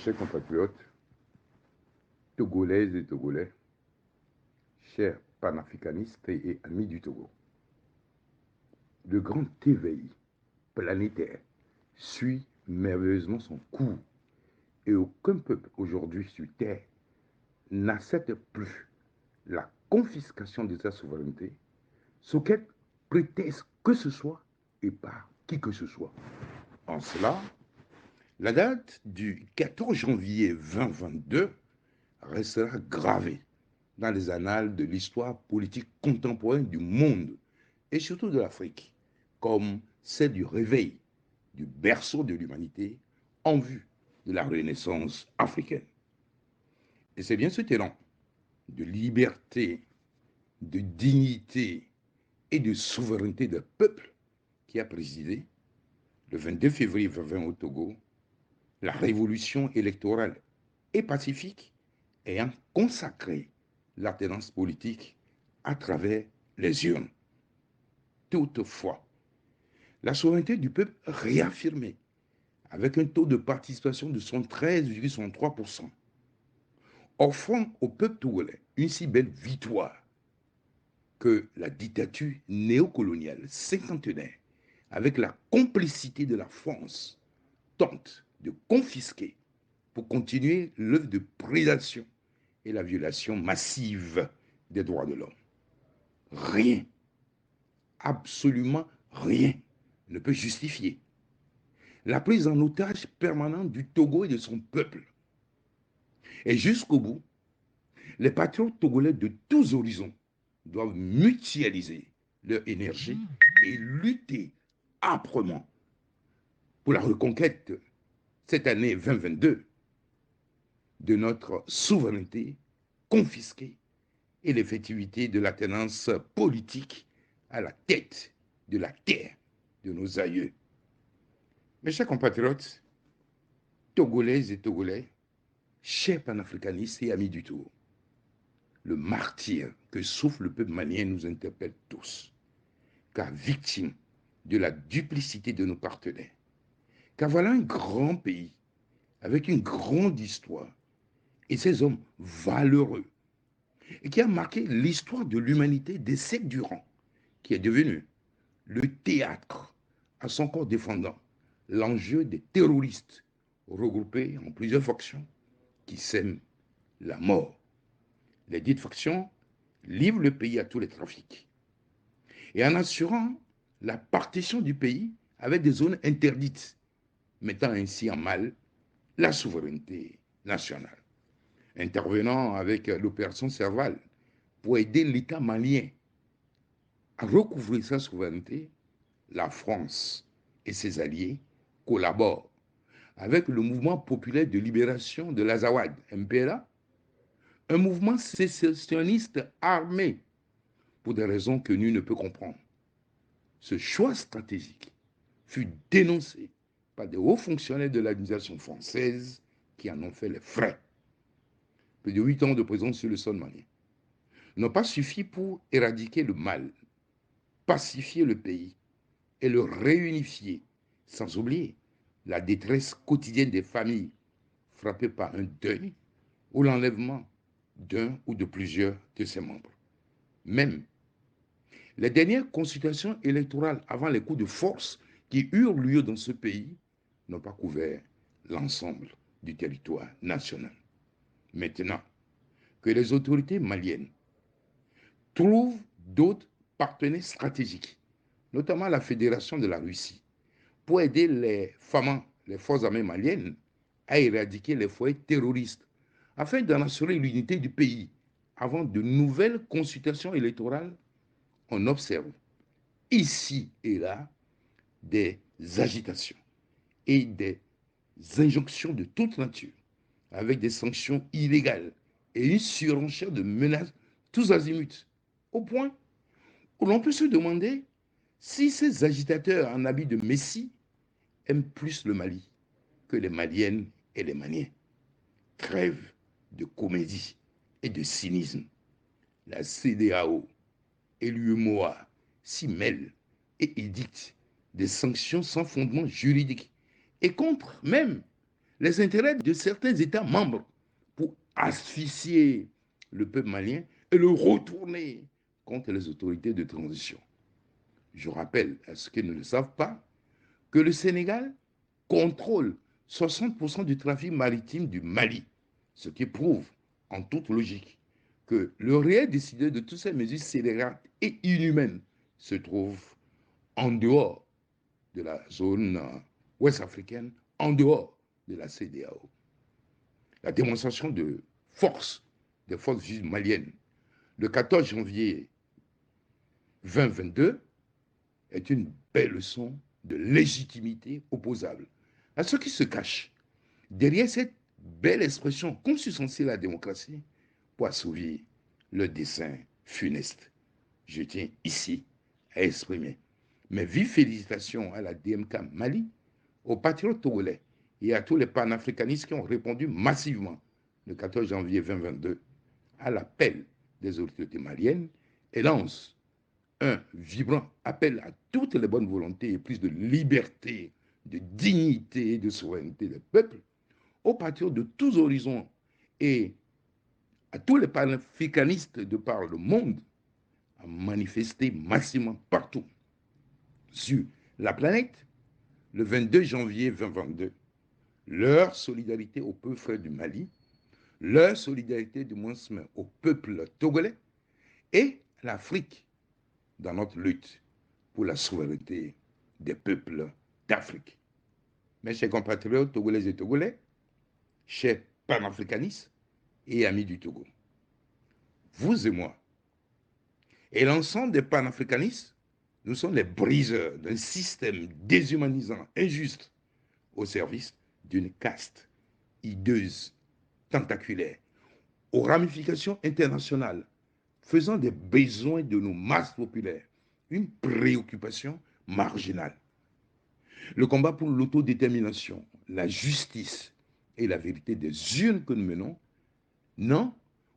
Chers compatriotes, Togolaises et Togolais, chers panafricanistes et amis du Togo, le grand éveil planétaire suit merveilleusement son cours et aucun peuple aujourd'hui sur Terre n'accepte plus la confiscation de sa souveraineté sous quelque prétexte que ce soit et par qui que ce soit. En cela, la date du 14 janvier 2022 restera gravée dans les annales de l'histoire politique contemporaine du monde et surtout de l'Afrique, comme celle du réveil du berceau de l'humanité en vue de la Renaissance africaine. Et c'est bien ce élan de liberté, de dignité et de souveraineté d'un peuple qui a présidé, le 22 février 2020 au Togo, la révolution électorale et pacifique ayant consacré l'alternance politique à travers les urnes. Toutefois, la souveraineté du peuple réaffirmée avec un taux de participation de 13,63%, offrant au peuple togolais une si belle victoire que la dictature néocoloniale cinquantenaire, avec la complicité de la France, tente de confisquer pour continuer l'œuvre de prédation et la violation massive des droits de l'homme. Rien, absolument rien, ne peut justifier la prise en otage permanente du Togo et de son peuple. Et jusqu'au bout, les patriotes togolais de tous horizons doivent mutualiser leur énergie et lutter âprement pour la reconquête cette année 2022 de notre souveraineté confisquée et l'effectivité de l'alternance politique à la tête de la terre de nos aïeux. Mes chers compatriotes, Togolaises et Togolais, chers panafricanistes et amis du Togo, le martyre que souffre le peuple malien nous interpelle tous, car victime de la duplicité de nos partenaires. Car voilà un grand pays avec une grande histoire et ces hommes valeureux et qui a marqué l'histoire de l'humanité des siècles durant, qui est devenu le théâtre à son corps défendant l'enjeu des terroristes regroupés en plusieurs factions qui sèment la mort. Les dites factions livrent le pays à tous les trafics et en assurant la partition du pays avec des zones interdites, mettant ainsi en mal la souveraineté nationale. Intervenant avec l'opération Serval pour aider l'État malien à recouvrer sa souveraineté, la France et ses alliés collaborent avec le mouvement populaire de libération de l'Azawad, MPLA, un mouvement sécessionniste armé pour des raisons que nul ne peut comprendre. Ce choix stratégique fut dénoncé par des hauts fonctionnaires de l'administration française qui en ont fait les frais. Plus de 8 ans de présence sur le sol malien n'ont pas suffi pour éradiquer le mal, pacifier le pays et le réunifier, sans oublier la détresse quotidienne des familles frappées par un deuil ou l'enlèvement d'un ou de plusieurs de ses membres. Même les dernières consultations électorales avant les coups de force qui eurent lieu dans ce pays n'ont pas couvert l'ensemble du territoire national. Maintenant que les autorités maliennes trouvent d'autres partenaires stratégiques, notamment la Fédération de la Russie, pour aider les FAMA, les forces armées maliennes, à éradiquer les foyers terroristes, afin d'en assurer l'unité du pays avant de nouvelles consultations électorales, on observe ici et là des agitations et des injonctions de toute nature, avec des sanctions illégales et une surenchère de menaces tous azimuts, au point où l'on peut se demander si ces agitateurs en habit de messie aiment plus le Mali que les Maliennes et les Maliens. Trêve de comédie et de cynisme. La CEDEAO et l'UEMOA s'y mêlent et édictent des sanctions sans fondement juridique et contre même les intérêts de certains États membres pour asphyxier le peuple malien et le retourner contre les autorités de transition. Je rappelle à ceux qui ne le savent pas que le Sénégal contrôle 60% du trafic maritime du Mali, ce qui prouve en toute logique que le réel décideur de toutes ces mesures scélérates et inhumaines se trouve en dehors de la zone ouest africaine, en dehors de la CEDEAO. La démonstration de force des forces vives maliennes le 14 janvier 2022 est une belle leçon de légitimité opposable à ceux qui se cachent derrière cette belle expression consubstantielle à la démocratie pour assouvir le dessein funeste. Je tiens ici à exprimer mes vives félicitations à la DMK Mali, aux patriotes togolais et à tous les panafricanistes qui ont répondu massivement le 14 janvier 2022 à l'appel des autorités maliennes et lance un vibrant appel à toutes les bonnes volontés et plus de liberté, de dignité et de souveraineté des peuples, aux patriotes de tous horizons et à tous les panafricanistes de par le monde à manifester massivement partout sur la planète le 22 janvier 2022 leur solidarité au peuple frère du Mali, leur solidarité du moins au peuple togolais et l'Afrique dans notre lutte pour la souveraineté des peuples d'Afrique. Mes chers compatriotes togolais et togolais, chers panafricanistes et amis du Togo, vous et moi, et l'ensemble des panafricanistes, nous sommes les briseurs d'un système déshumanisant, injuste, au service d'une caste hideuse, tentaculaire, aux ramifications internationales, faisant des besoins de nos masses populaires une préoccupation marginale. Le combat pour l'autodétermination, la justice et la vérité des urnes que nous menons n'ont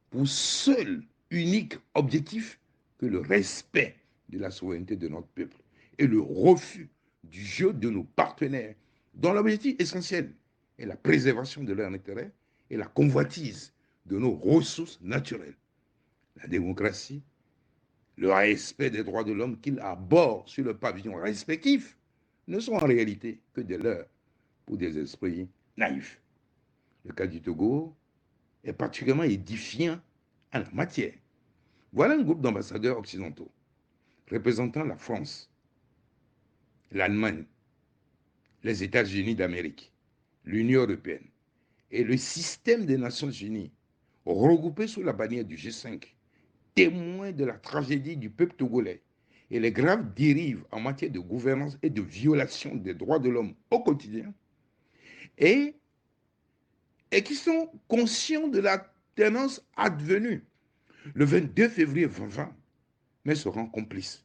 pour seul unique objectif que le respect de la souveraineté de notre peuple et le refus du jeu de nos partenaires dont l'objectif essentiel est la préservation de leur intérêt et la convoitise de nos ressources naturelles. La démocratie, le respect des droits de l'homme qu'ils abordent sur le pavillon respectif ne sont en réalité que des leurres pour des esprits naïfs. Le cas du Togo est particulièrement édifiant en la matière. Voilà un groupe d'ambassadeurs occidentaux représentant la France, l'Allemagne, les États-Unis d'Amérique, l'Union européenne et le système des Nations unies, regroupés sous la bannière du G5, témoins de la tragédie du peuple togolais et les graves dérives en matière de gouvernance et de violation des droits de l'homme au quotidien, et, et qui sont conscients de la tendance advenue le 22 février 2020, mais seront complices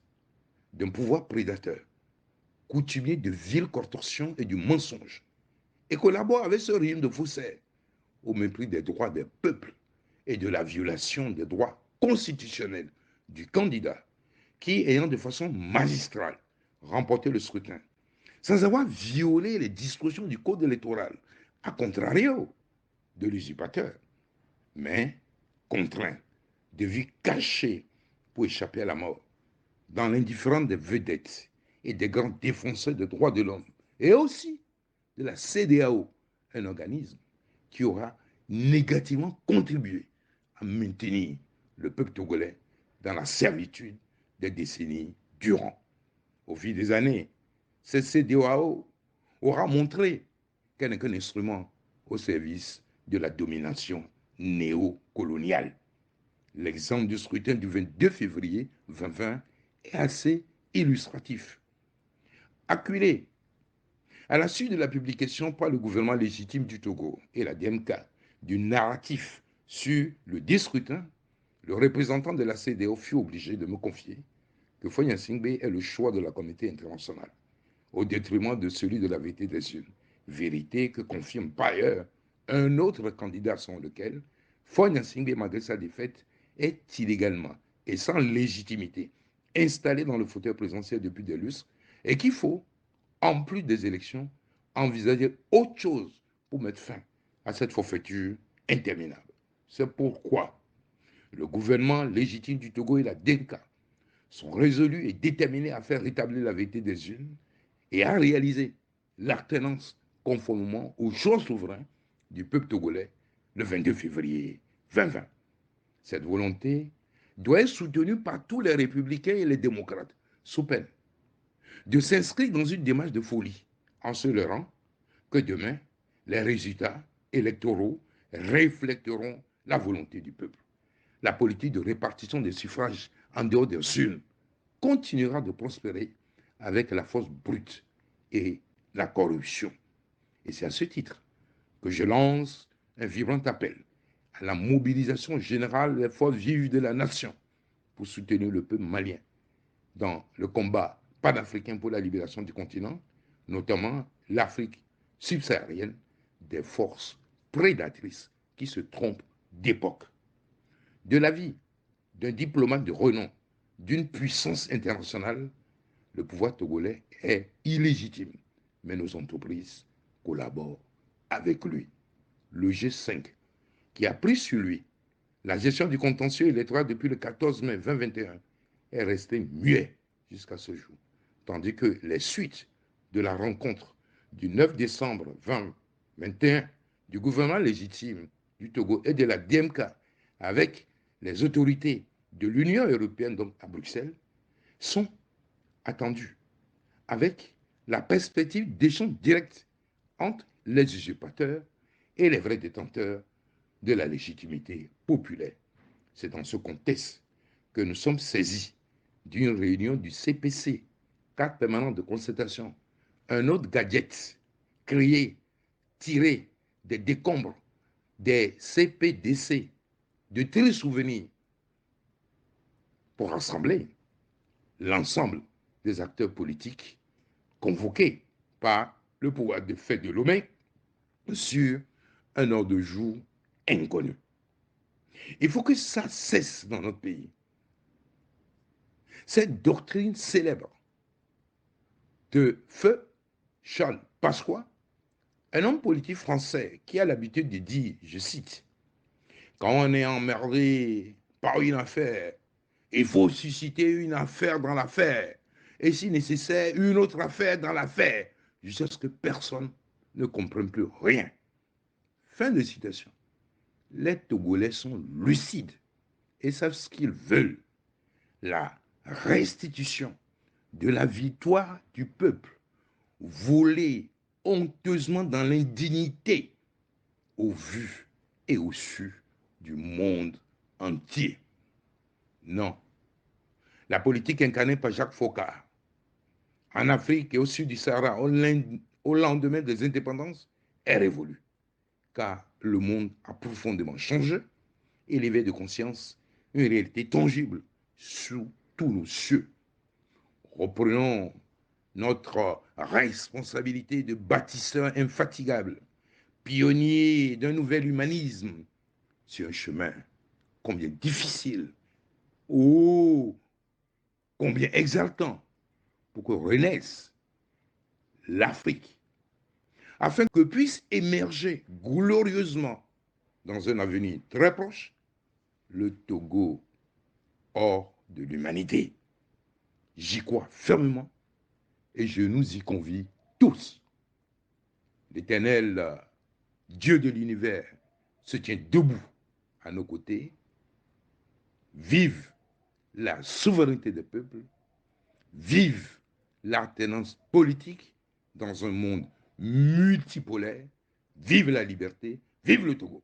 d'un pouvoir prédateur, coutumier de viles contorsions et du mensonge, et collaborent avec ce régime de faussaires au mépris des droits des peuples et de la violation des droits constitutionnels du candidat qui, ayant de façon magistrale remporté le scrutin, sans avoir violé les dispositions du code électoral, à contrario de l'usurpateur, mais contraint de vie cachée pour échapper à la mort, dans l'indifférence des vedettes et des grands défenseurs des droits de l'homme, et aussi de la CEDEAO, un organisme qui aura négativement contribué à maintenir le peuple togolais dans la servitude des décennies durant. Au fil des années, cette CEDEAO aura montré qu'elle n'est qu'un instrument au service de la domination néocoloniale. L'exemple du scrutin du 22 février 2020 est assez illustratif. Acculé à la suite de la publication par le gouvernement légitime du Togo et la DMK du narratif sur le scrutin, le représentant de la CEDEAO fut obligé de me confier que Fagne Singbe est le choix de la communauté internationale, au détriment de celui de la vérité des urnes. Vérité que confirme par ailleurs un autre candidat sans lequel Fagne Singbe, malgré sa défaite, est illégalement et sans légitimité installé dans le fauteuil présidentiel depuis des lustres et qu'il faut, en plus des élections, envisager autre chose pour mettre fin à cette forfaiture interminable. C'est pourquoi le gouvernement légitime du Togo et la DENCA sont résolus et déterminés à faire rétablir la vérité des urnes et à réaliser l'alternance conformément au choix souverain du peuple togolais le 22 février 2020. Cette volonté doit être soutenue par tous les républicains et les démocrates, sous peine de s'inscrire dans une démarche de folie, en se leurrant que demain, les résultats électoraux refléteront la volonté du peuple. La politique de répartition des suffrages en dehors des urnes continuera de prospérer avec la force brute et la corruption. Et c'est à ce titre que je lance un vibrant appel à la mobilisation générale des forces vives de la nation pour soutenir le peuple malien dans le combat panafricain pour la libération du continent, notamment l'Afrique subsaharienne, des forces prédatrices qui se trompent d'époque. De l'avis d'un diplomate de renom, d'une puissance internationale, le pouvoir togolais est illégitime, mais nos entreprises collaborent avec lui. Le G5, qui a pris sur lui la gestion du contentieux électoral depuis le 14 mai 2021, est resté muet jusqu'à ce jour, tandis que les suites de la rencontre du 9 décembre 2021 du gouvernement légitime du Togo et de la DMK avec les autorités de l'Union européenne, donc à Bruxelles, sont attendues avec la perspective d'échanges directs entre les usurpateurs et les vrais détenteurs de la légitimité populaire. C'est dans ce contexte que nous sommes saisis d'une réunion du CPC, cadre permanent de concertation, un autre gadget créé, tiré des décombres des CPDC, de tels souvenirs, pour rassembler l'ensemble des acteurs politiques convoqués par le pouvoir de fait de Lomé sur un ordre de jour inconnu. Il faut que ça cesse dans notre pays. Cette doctrine célèbre de feu Charles Pasqua, un homme politique français qui a l'habitude de dire, je cite, « Quand on est emmerdé par une affaire, il faut susciter une affaire dans l'affaire, et si nécessaire, une autre affaire dans l'affaire, jusqu'à ce que personne ne comprenne plus rien. » Fin de citation. Les Togolais sont lucides et savent ce qu'ils veulent. La restitution de la victoire du peuple, volée honteusement dans l'indignité, au vu et au su du monde entier. Non. La politique incarnée par Jacques Foccart, en Afrique et au sud du Sahara, au lendemain des indépendances, est révolue. Car le monde a profondément changé et l'éveil de conscience, une réalité tangible sous tous nos cieux. Reprenons notre responsabilité de bâtisseur infatigable, pionnier d'un nouvel humanisme sur un chemin combien difficile, oh, combien exaltant, pour que renaisse l'Afrique, afin que puisse émerger glorieusement dans un avenir très proche le Togo hors de l'humanité. J'y crois fermement et je nous y convie tous. L'Éternel Dieu de l'univers se tient debout à nos côtés. Vive la souveraineté des peuples, vive l'alternance politique dans un monde multipolaire, vive la liberté, vive le Togo.